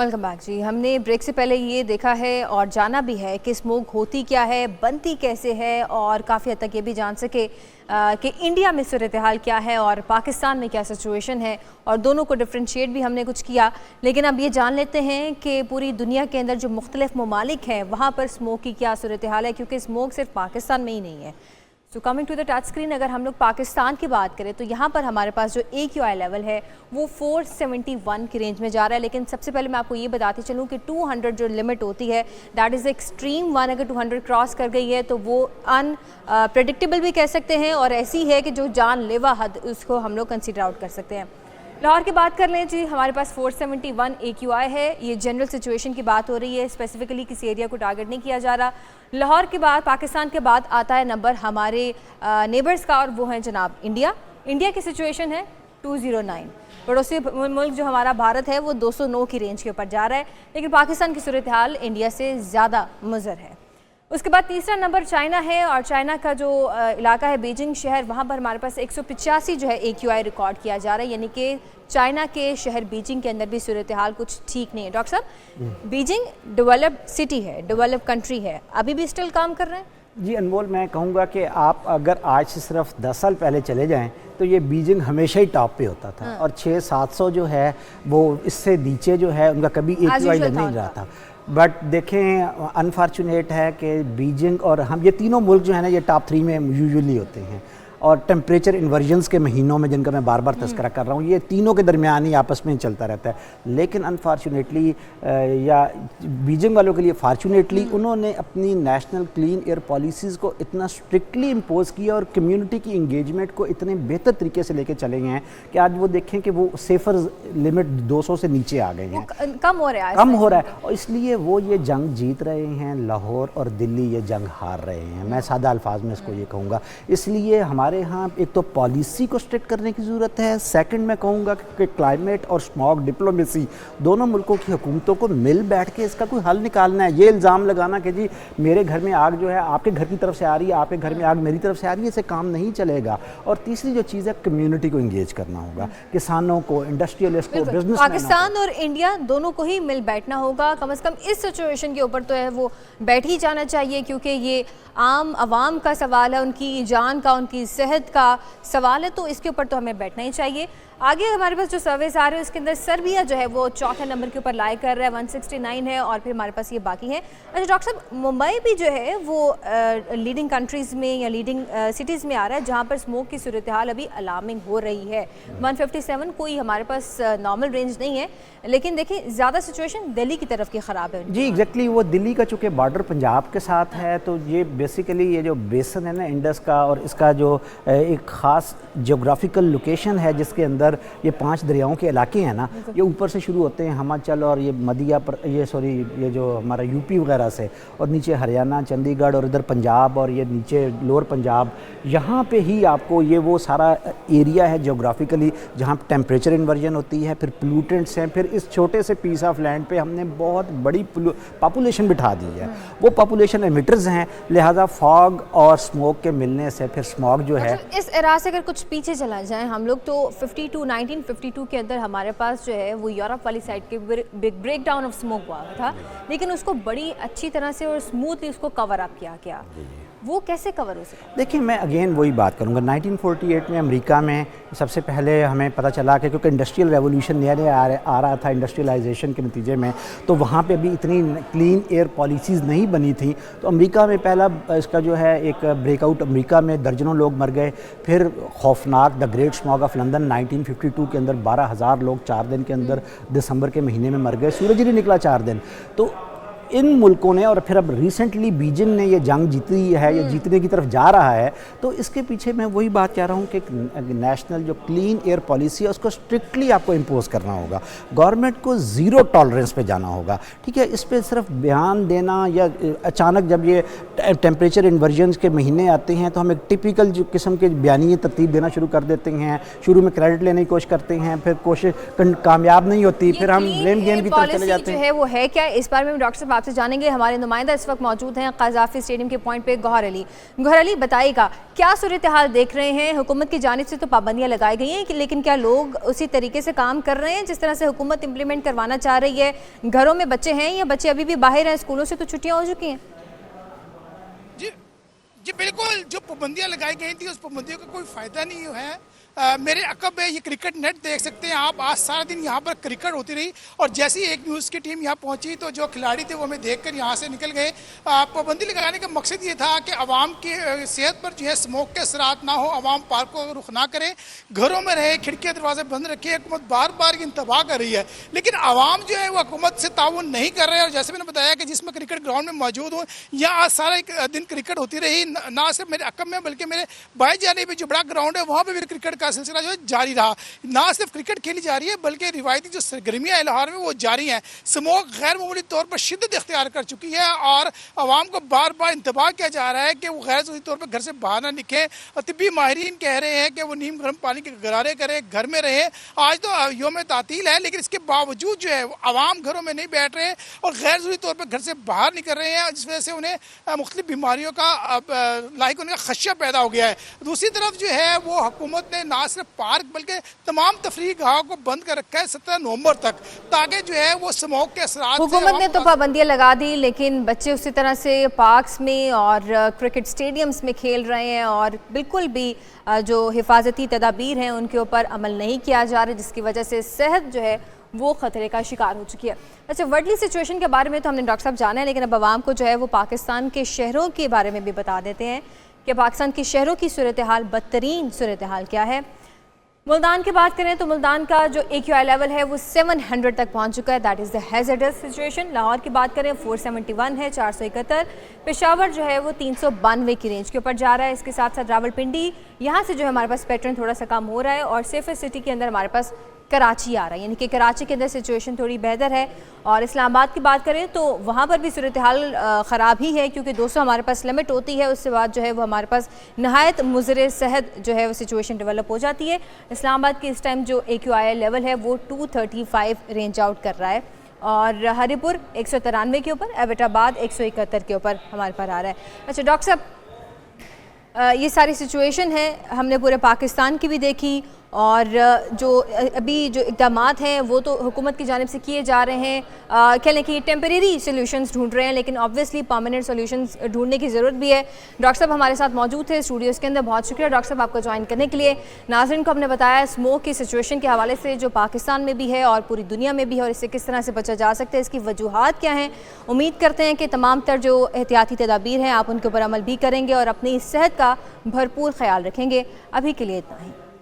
Welcome back जी। हमने break से पहले ये देखा है और जाना भी है कि स्मोक होती क्या है, बनती कैसे है, और काफ़ी हद तक ये भी जान सके कि इंडिया में सूरत हाल क्या है और पाकिस्तान में क्या सिचुएशन है, और दोनों को डिफ्रेंशिएट भी हमने कुछ किया। लेकिन अब ये जान लेते हैं कि पूरी दुनिया के अंदर जो मुख्तलिफ ममालिक हैं वहाँ पर स्मोक की क्या सूरत हाल है, क्योंकि स्मोक सिर्फ पाकिस्तान में ही नहीं है। So coming to the touch screen, अगर हम लोग पाकिस्तान की बात करें तो यहाँ पर हमारे पास जो AQI लेवल है वो 471 की रेंज में जा रहा है। लेकिन सबसे पहले मैं आपको ये बताती चलूँ कि 200 जो लिमिट होती है दैट इज़ एक्सट्रीम वन। अगर 200 क्रॉस कर गई है तो वो अनप्रेडिक्टेबल भी कह सकते हैं, और ऐसी है कि जो जानलेवा हद उसको हम लोग कंसिडर आउट कर सकते हैं। लाहौर की बात कर लें जी, हमारे पास 471 AQI है। ये जनरल सिचुएशन की बात हो रही है, स्पेसिफिकली किसी एरिया को टारगेट नहीं किया जा रहा। लाहौर के बाद, पाकिस्तान के बाद आता है नंबर हमारे नेबर्स का, और वो है जनाब इंडिया। इंडिया की सिचुएशन है 209। पड़ोसी मुल्क जो हमारा भारत है वो 209 की रेंज के ऊपर जा रहा है, लेकिन पाकिस्तान की सूरत हाल इंडिया से ज़्यादा मुज़र है। उसके बाद तीसरा नंबर चाइना है, और चाइना का जो इलाका है बीजिंग शहर, वहाँ पर हमारे पास 185 जो है AQI रिकॉर्ड किया जा रहा है, यानी कि चाइना के शहर बीजिंग के अंदर भी सूरत हाल कुछ ठीक नहीं है। डॉक्टर साहब, बीजिंग डेवलप्ड सिटी है, डेवलप्ड कंट्री है, अभी भी स्टिल काम कर रहे हैं? जी अनमोल, मैं कहूँगा कि आप अगर आज से सिर्फ 10 साल पहले चले जाएं तो ये बीजिंग हमेशा ही टॉप पे होता था। और 600-700 जो है वो इससे नीचे जो है उनका कभी AQI लग नहीं रहा था। बट देखें, अनफॉर्चुनेट है कि बीजिंग और हम, ये तीनों मुल्क जो है ना, ये टॉप 3 में यूजुअली होते हैं। और टेम्परेचर इन्वर्जन्स के महीनों में, जिनका मैं बार बार तस्करा कर रहा हूँ, ये तीनों के दरमियान ही आपस में चलता रहता है। लेकिन अनफॉर्चुनेटली या बीजिंग वालों के लिए फॉर्चुनेटली, उन्होंने अपनी नेशनल क्लीन एयर पॉलिसीज़ को इतना स्ट्रिक्टली इम्पोज किया और कम्युनिटी की इंगेजमेंट को इतने बेहतर तरीके से लेके चले गए हैं कि आज वो देखें कि वो सेफर लिमिट 200 से नीचे आ गए हैं, कम हो रहा है, और इसलिए वो ये जंग जीत रहे हैं। लाहौर और दिल्ली ये जंग हार रहे हैं, मैं सादा अल्फाज में इसको ये कहूँगा। इसलिए हमारे यहाँ एक तो पॉलिसी को स्ट्रिक्ट करने की ज़रूरत है। सेकंड मैं कहूँगा कि क्लाइमेट और स्मॉग डिप्लोमेसी, दोनों मुल्कों की हुकूमतों को मिल बैठ के इसका कोई हल निकालना है। ये इल्ज़ाम लगाना कि जी मेरे घर में आग जो है आपके घर की तरफ से आ रही है, आपके घर में आग मेरी तरफ से आ रही है, इससे काम नहीं चलेगा। और तीसरी जो चीज़ है, कम्युनिटी को इंगेज करना होगा, किसानों को, इंडस्ट्रियलिस्ट को, बिजनेस। पाकिस्तान और इंडिया दोनों को ही मिल बैठना होगा, कम से कम इस सिचुएशन के ऊपर तो है वो बैठ ही जाना चाहिए, क्योंकि ये आम आवाम का सवाल है, उनकी जान का, उनकी सेहत का सवाल है, तो इसके ऊपर तो हमें बैठना ही चाहिए। आगे हमारे पास जो सर्वेस आ रहे हैं उसके अंदर सर्बिया जो है वो चौथे नंबर के ऊपर लाई कर रहा है, 169 है, और फिर हमारे पास ये बाकी हैं। अच्छा डॉक्टर साहब, मुंबई भी जो है वो लीडिंग कंट्रीज़ में या लीडिंग सिटीज़ में आ रहा है जहाँ पर स्मोक की सूरत हाल अभी अलार्मिंग हो रही है। 157 कोई हमारे पास नॉर्मल रेंज नहीं है, लेकिन देखिए ज़्यादा सिचुएशन दिल्ली की तरफ की ख़राब है। जी एग्जैक्टली, वो दिल्ली का चूँकि बॉर्डर पंजाब के साथ है, तो ये बेसिकली ये जो बेसन है ना इंडस का, और इसका जो एक ख़ास जोग्राफिकल लोकेशन है जिसके अंदर ये 5 दरियाओं के इलाके हैं ना, ये ऊपर से शुरू होते हैं हिमाचल और ये मध्य पर, ये जो हमारा यूपी वगैरह से, और नीचे हरियाणा, चंडीगढ़, और इधर पंजाब, और ये नीचे लोअर पंजाब, यहाँ पे ही आपको ये वो सारा एरिया है जोग्राफिकली जहाँ टेम्परेचर इन्वर्जन होती है, फिर पोल्यूटेंट्स हैं। फिर इस छोटे से पीस ऑफ लैंड पे हमने बहुत बड़ी पॉपुलेशन बिठा दी है, वो पॉपुलेशन एमिटर्स हैं, लिहाजा फॉग और स्मोक के मिलने से फिर स्मॉग जो है। इस एरा से अगर कुछ पीछे चला जाए हम लोग, तो 1952 के अंदर हमारे पास जो है वो यूरोप वाली साइड के big break down of smoke हुआ था, लेकिन उसको बड़ी अच्छी तरह से और स्मूथली उसको कवर अप किया गया। वो कैसे कवर हो सकता है? देखिए, मैं अगेन वही बात करूँगा। 1948 में अमेरिका में सबसे पहले हमें पता चला कि क्योंकि इंडस्ट्रियल रेवोल्यूशन नया आ रहा था इंडस्ट्रियलाइजेशन के नतीजे में, तो वहाँ पे अभी इतनी क्लीन एयर पॉलिसीज़ नहीं बनी थी। तो अमेरिका में पहला इसका जो है एक ब्रेकआउट, अमेरिका में दर्जनों लोग मर गए। फिर खौफनाक the great smog of London 1952 के अंदर 12,000 लोग 4 दिन के अंदर दिसंबर के महीने में मर गए, सूरज ही नहीं निकला 4 दिन। तो इन मुल्कों ने, और फिर अब रिसेंटली बीजिंग ने ये जंग जीती है, ये जीतने की तरफ जा रहा है। तो इसके पीछे मैं वही बात कह रहा हूँ कि नेशनल जो क्लीन एयर पॉलिसी है उसको स्ट्रिक्टली आपको इम्पोज करना होगा। गवर्नमेंट को ज़ीरो टॉलरेंस पे जाना होगा, ठीक है। इस पर सिर्फ बयान देना, या अचानक जब ये टेम्परेचर इन्वर्जन्स के महीने आते हैं तो हम एक टिपिकल जो किस्म के बयानी तरतीब देना शुरू कर देते हैं, शुरू में क्रेडिट लेने की कोशिश करते हैं, फिर कोशिश कामयाब नहीं होती, फिर हम ब्लेम गेम की तरफ चले जाते हैं। है वो है क्या, इस बारे में डॉक्टर साहब आपसे जानेंगे। हमारे नुमाइंदा इस वक्त मौजूद हैं क़ज़ाफ़ी स्टेडियम के पॉइंट पे गौहर अली। गौहर अली, बताइएगा क्या सूरत हाल देख रहे हैं? हुकूमत की जानिब से तो पाबंदियाँ लगाई गई हैं, लेकिन क्या लोग उसी तरीके से काम कर रहे हैं जिस तरह से हुकूमत इम्प्लीमेंट करवाना चाह रही है? घरों में बच्चे हैं या बच्चे अभी भी बाहर हैं? स्कूलों से तो छुट्टियाँ हो चुकी हैं। जी बिल्कुल, जो पाबंदियाँ लगाई गई थी उस पाबंदियों का कोई फ़ायदा नहीं है। मेरे अकब में ये क्रिकेट नेट देख सकते हैं आप, आज सारा दिन यहाँ पर क्रिकेट होती रही और जैसे ही एक न्यूज़ की टीम यहाँ पहुँची तो जो खिलाड़ी थे वो हमें देखकर यहाँ से निकल गए। पाबंदी लगाने का मकसद ये था कि आवाम की सेहत पर जो है स्मोक के असरात ना हो, आवाम पार्क को रुख ना करें, घरों में रहे, खिड़कियाँ दरवाजे बंद रखे। हुकूमत बार बार इंतबाह कर रही है, लेकिन आवाम जो है वो हुकूमत से ताउन नहीं कर रहे हैं। और जैसे मैंने बताया कि जिसमें क्रिकेट ग्राउंड में मौजूद हूँ, यहाँ आज सारा दिन क्रिकेट होती रही, ना सिर्फ मेरे अकब में बल्कि मेरे बाई जाने भी जो बड़ा ग्राउंड है वहाँ पर भी क्रिकेट का सिलसिला जो है जारी रहा। ना सिर्फ क्रिकेट खेली जा रही है बल्कि रिवायती जो सरगर्मियां हैं लाहौर में वो जारी हैं। स्मोक गैर मामूली तौर पर शिद्दत इख्तियार कर चुकी है और आवाम को बार बार इंतबाह किया जा रहा है कि वो गैर ज़रूरी तौर पर घर से बाहर ना निकलें। तिब्बी माहिरीन कह रहे हैं कि वो नीम गर्म पानी के गरारे करें, घर में रहे। आज तो यौम तातील है, लेकिन इसके बावजूद जो है आवाम घरों में नहीं बैठ रहे और गैर ज़रूरी तौर पर घर से बाहर निकल रहे हैं, जिस वजह से उन्हें मुख्तलिफ बीमारियों का लाइक उनका खदशा पैदा हो गया है। दूसरी तरफ जो है वो हुकूमत ने ना सिर्फ पार्क बल्कि तमाम तफरीह गाहों को बंद कर रखा है 17 नवंबर तक, ताकि जो है वो स्मोक के असरात। हुकूमत ने तो पाबंदियाँ लगा दी, लेकिन बच्चे उसी तरह से पार्क्स में और क्रिकेट स्टेडियम्स में खेल रहे हैं और बिल्कुल भी जो हिफाजती तदाबीर हैं उनके ऊपर अमल नहीं किया जा रहा, जिसकी वजह से सेहत जो है वो ख़तरे का शिकार हो चुकी है। अच्छा, वर्ल्डली सिचुएशन के बारे में तो हमने डॉक्टर साहब जाना है, लेकिन अब आवाम को जो है वो पाकिस्तान के शहरों के बारे में भी बता देते हैं कि पाकिस्तान के शहरों की सूरत हाल, बदतरीन सूरत हाल क्या है। मुल्तान की बात करें तो मुल्तान का जो AQI लेवल है वो 700 तक पहुंच चुका है, that is the हैज़र्डस situation. Lahore की बात करें 471 है, 471। पेशावर जो है वो 392 की रेंज के ऊपर जा रहा है। इसके साथ साथ रावलपिंडी, यहाँ से जो है हमारे पास पैटर्न थोड़ा सा कम हो रहा है और सेफेस्ट सिटी के अंदर हमारे पास कराची आ रहा है, यानी कि कराची के अंदर सिचुएशन थोड़ी बेहतर है। और इस्लामाबाद की बात करें तो वहाँ पर भी सूरत हाल ख़राब ही है, क्योंकि 200 हमारे पास लिमिट होती है, उससे बाद जो है वो हमारे पास नहायत मुज़र सेहत जो है वो सिचुएशन डेवलप हो जाती है। इस्लामाबाद की इस टाइम जो AQI लेवल है वो 235 रेंज आउट कर रहा है और हरीपुर 193 के ऊपर, एबटाबाद 171 के ऊपर हमारे पास आ रहा है। अच्छा डॉक्टर साहब, ये सारी सिचुएशन है हमने पूरे पाकिस्तान की भी देखी और जो अभी जो इक़दामात हैं वो तो हुकूमत की जानिब से किए जा रहे हैं। कह लें कि टेम्परेरी सोल्यूशंस ढूंढ रहे हैं, लेकिन ऑब्वियसली परमानेंट सोल्यूशंस ढूंढने की ज़रूरत भी है। डॉक्टर साहब हमारे साथ मौजूद थे स्टूडियोज़ के अंदर, बहुत शुक्रिया डॉक्टर साहब आपको ज्वाइन करने के लिए। नाज़रीन को हमने बताया स्मोक की सिचुएशन के हवाले से जो पाकिस्तान में भी है और पूरी दुनिया में भी है और इससे किस तरह से बचा जा सकता है, इसकी वजूहात क्या हैं। उम्मीद करते हैं कि तमाम तर जो एहतियाती तदाबीर हैं आप उनके ऊपर अमल भी करेंगे और अपनी सेहत का भरपूर ख्याल रखेंगे। अभी के लिए इतना ही।